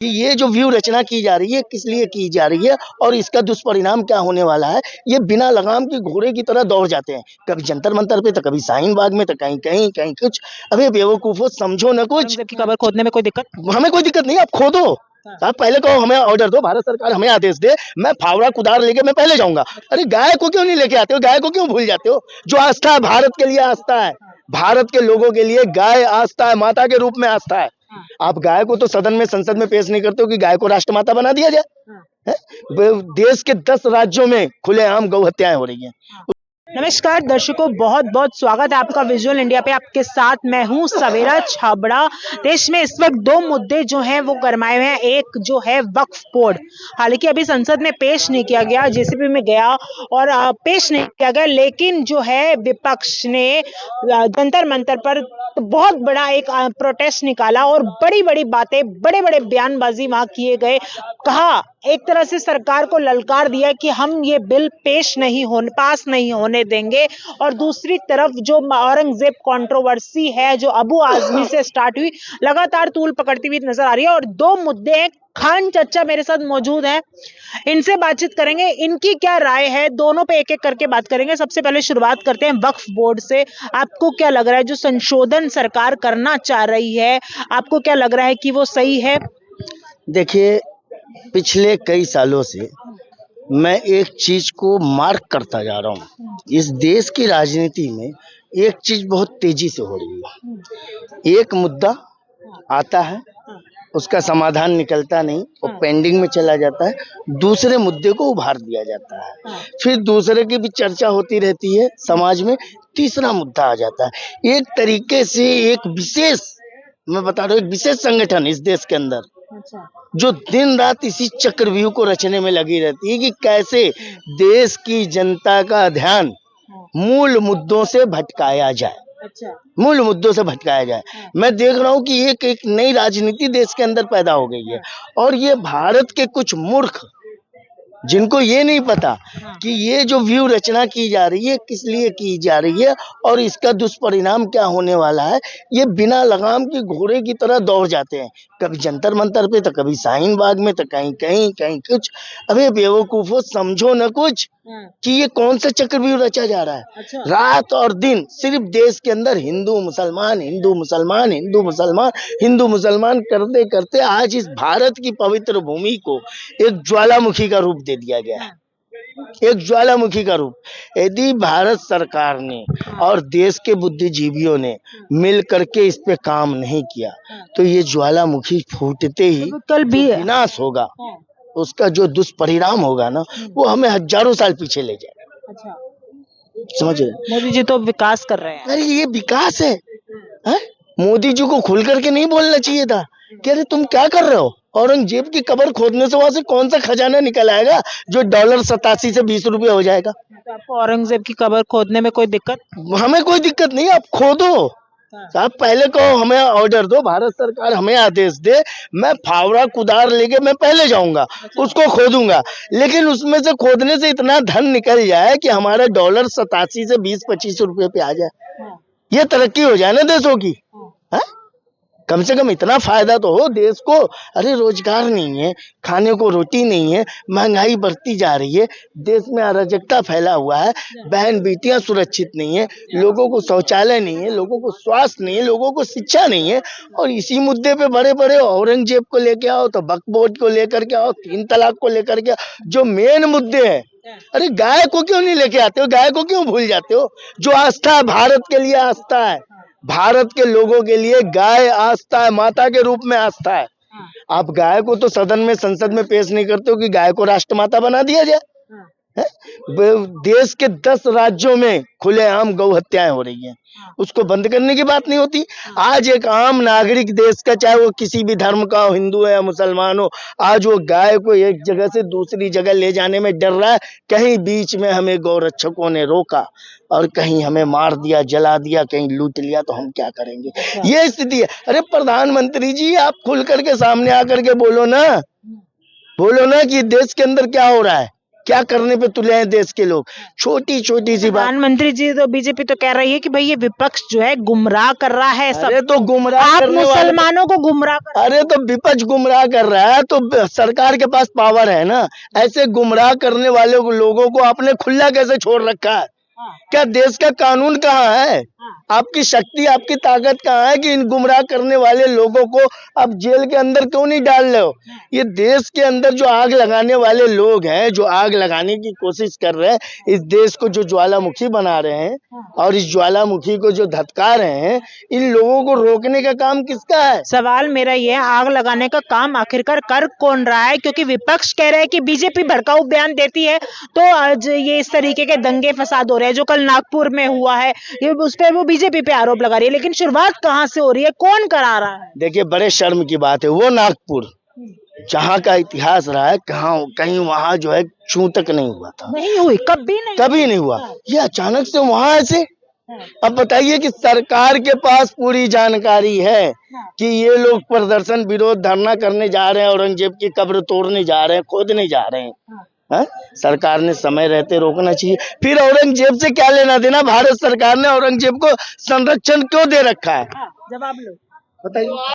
कि ये जो व्यू रचना की जा रही है किस लिए की जा रही है और इसका दुष्परिणाम क्या होने वाला है। ये बिना लगाम के घोड़े की तरह दौड़ जाते हैं, कभी जंतर मंतर पे तो कभी शाहीन बाग में तो कहीं कहीं कहीं कुछ। अबे बेवकूफो, समझो ना कुछ। औरंगजेब की कब्र खोदने में कोई दिक्कत? हमें कोई दिक्कत नहीं, आप खोदो। आप पहले कहो हमें ऑर्डर दो, भारत सरकार हमें आदेश दे, मैं फावड़ा कुदार लेके मैं पहले जाऊंगा। अरे गाय को क्यों नहीं लेके आते हो, गाय को क्यों भूल जाते हो? जो आस्था है भारत के लिए आस्था है, भारत के लोगों के लिए गाय आस्था है, माता के रूप में आस्था है। आप गाय को तो सदन में संसद में पेश नहीं करते हो कि गाय को राष्ट्रमाता बना दिया जाए। है? देश के 10 राज्यों में खुलेआम गौ हत्याएं हो रही हैं। नमस्कार दर्शकों, बहुत बहुत स्वागत है आपका विजुअल इंडिया पे। आपके साथ मैं हूं सवेरा छाबड़ा। देश में इस वक्त दो मुद्दे जो हैं वो गरमाए हुए हैं। एक जो है वक्फ बोर्ड, हालांकि अभी संसद में पेश नहीं किया गया, जेसीबी में गया और पेश नहीं किया गया, लेकिन जो है विपक्ष ने जंतर मंतर पर बहुत बड़ा एक प्रोटेस्ट निकाला और बड़ी बड़ी बातें, बड़े बड़े बयानबाजी वहां किए गए। कहा, एक तरह से सरकार को ललकार दिया कि हम ये बिल पास नहीं होने देंगे। और दूसरी तरफ जो औरंगजेब कंट्रोवर्सी है जो अबू आजमी से स्टार्ट हुई, लगातार तूल पकड़ती हुई नजर आ रही है। और दो मुद्दे हैं। खान चच्चा मेरे साथ मौजूद हैं, इनसे बातचीत करेंगे, इनकी क्या राय है, दोनों पे एक एक करके बात करेंगे। सबसे पहले शुरुआत करते हैं वक्फ बोर्ड से। आपको क्या लग रहा है जो संशोधन सरकार करना चाह रही है, आपको क्या लग रहा है कि वो सही है? देखिए, पिछले कई सालों से मैं एक चीज को मार्क करता जा रहा हूँ, इस देश की राजनीति में एक चीज बहुत तेजी से हो रही है। एक मुद्दा आता है, उसका समाधान निकलता नहीं, वो पेंडिंग में चला जाता है, दूसरे मुद्दे को उभार दिया जाता है, फिर दूसरे की भी चर्चा होती रहती है समाज में, तीसरा मुद्दा आ जाता है। एक तरीके से एक विशेष, मैं बता रहा हूँ, एक विशेष संगठन इस देश के अंदर जो दिन रात इसी चक्रव्यूह को रचने में लगी रहती है कि कैसे देश की जनता का ध्यान मूल मुद्दों से भटकाया जाए। मूल मुद्दों से भटकाया जाए। मैं देख रहा हूँ कि एक नई राजनीति देश के अंदर पैदा हो गई है और ये भारत के कुछ मूर्ख, जिनको ये नहीं पता कि ये जो व्यू रचना की जा रही है किस लिए की जा रही है और इसका दुष्परिणाम क्या होने वाला है। ये बिना लगाम के घोड़े की तरह दौड़ जाते हैं, कभी जंतर मंतर पे तो कभी शाहीन बाग में तो कहीं कहीं कहीं कुछ। अबे बेवकूफो, समझो ना कुछ कि ये कौन सा चक्रव्यूह रचा जा रहा है। रात और दिन सिर्फ देश के अंदर हिंदू मुसलमान हिंदू मुसलमान हिंदू मुसलमान हिंदू मुसलमान करते करते आज इस भारत की पवित्र भूमि को एक ज्वालामुखी का रूप दे दिया गया है। एक ज्वालामुखी का रूप। यदि भारत सरकार ने और देश के बुद्धिजीवियों ने मिल करके इस पे काम नहीं किया तो ये ज्वालामुखी फूटते ही कल भी विनाश होगा, उसका जो दुष्परिणाम होगा ना वो हमें हजारों साल पीछे ले जाएगा। समझ रहे? मोदी जी तो विकास कर रहे हैं। अरे ये विकास है? मोदी जी को खुल करके नहीं बोलना चाहिए था कि अरे तुम क्या कर रहे हो? औरंगजेब की कब्र खोदने से वहां से कौन सा खजाना निकल आएगा जो $87 से 20 रुपये हो जाएगा? तो आपको औरंगजेब की कब्र खोदने में कोई दिक्कत? हमें कोई दिक्कत नहीं, आप खोदो। आप पहले कहो हमें ऑर्डर दो, भारत सरकार हमें आदेश दे, मैं फावड़ा कुदार लेके मैं पहले जाऊंगा, उसको खोदूंगा। लेकिन उसमें से खोदने से इतना धन निकल जाए कि हमारा $87 से 20-25 रुपये पे आ जाए, ये तरक्की हो जाए ना देशों की। है? कम से कम इतना फायदा तो हो देश को। अरे रोजगार नहीं है, खाने को रोटी नहीं है, महंगाई बढ़ती जा रही है, देश में अराजकता फैला हुआ है, बहन बेटियां सुरक्षित नहीं है, लोगों को शौचालय नहीं है, लोगों को स्वास्थ्य नहीं है, लोगों को शिक्षा नहीं है। और इसी मुद्दे पे बड़े बड़े औरंगजेब को लेके आओ तो वक्फ बोर्ड को लेकर के आओ, 3 तलाक को लेकर के, जो मेन मुद्दे हैं। अरे गाय को क्यों नहीं लेके आते हो, गाय को क्यों भूल जाते हो? जो आस्था है भारत के लिए आस्था है, भारत के लोगों के लिए गाय आस्था है, माता के रूप में आस्था है। आप गाय को तो सदन में संसद में पेश नहीं करते हो कि गाय को राष्ट्रमाता बना दिया जाए। है? देश के 10 राज्यों में खुलेआम गौ हत्याएं हो रही हैं, उसको बंद करने की बात नहीं होती। आज एक आम नागरिक देश का, चाहे वो किसी भी धर्म का हो, हिंदू है या मुसलमान हो, आज वो गाय को एक जगह से दूसरी जगह ले जाने में डर रहा है। कहीं बीच में हमें गौ रक्षकों ने रोका और कहीं हमें मार दिया, जला दिया, कहीं लूट लिया, तो हम क्या करेंगे? ये स्थिति है। अरे प्रधानमंत्री जी, आप खुल करके सामने आकर के बोलो ना कि देश के अंदर क्या हो रहा है। क्या करने पे तुले हैं देश के लोग? छोटी छोटी सी बात। प्रधानमंत्री जी तो बीजेपी तो कह रही है कि भाई ये विपक्ष जो है गुमराह कर रहा है सब, अरे तो गुमराह आप करने वाले, मुसलमानों को गुमराह कर, अरे तो विपक्ष गुमराह कर रहा है तो सरकार के पास पावर है ना। ऐसे गुमराह करने वाले लोगों को आपने खुला कैसे छोड़ रखा है? क्या देश का कानून कहाँ है? आपकी शक्ति, आपकी ताकत कहाँ है कि इन गुमराह करने वाले लोगों को आप जेल के अंदर क्यों नहीं डाल रहे हो? ये देश के अंदर जो आग लगाने वाले लोग हैं, जो आग लगाने की कोशिश कर रहे हैं, इस देश को जो ज्वालामुखी बना रहे हैं और इस ज्वालामुखी को जो धत्कार रहे हैं, इन लोगों को रोकने का काम किसका है? सवाल मेरा ये है, आग लगाने का काम आखिरकार कर कौन रहा है? क्योंकि विपक्ष कह रहा है कि बीजेपी भड़काऊ बयान देती है तो आज ये इस तरीके के दंगे फसाद हो रहे हैं जो कल नागपुर में हुआ है, ये उस पर वो बीजेपी पे आरोप लगा रही है, लेकिन शुरुआत कहाँ से हो रही है, कौन करा रहा है? देखिए, बड़े शर्म की बात है, वो नागपुर जहाँ का इतिहास रहा है, कहीं वहाँ जो है छू तक नहीं हुआ था, नहीं हुई, कभी नहीं हुआ। ये अचानक से वहाँ ऐसे। अब बताइए कि सरकार के पास पूरी जानकारी है कि ये लोग प्रदर्शन, विरोध, धरना करने जा रहे हैं, औरंगजेब की कब्र तोड़ने जा रहे हैं, खोदने जा रहे हैं। हाँ? सरकार ने समय रहते रोकना चाहिए। फिर औरंगजेब से क्या लेना देना? भारत सरकार ने औरंगजेब को संरक्षण क्यों दे रखा है? जवाब लो, बताइए।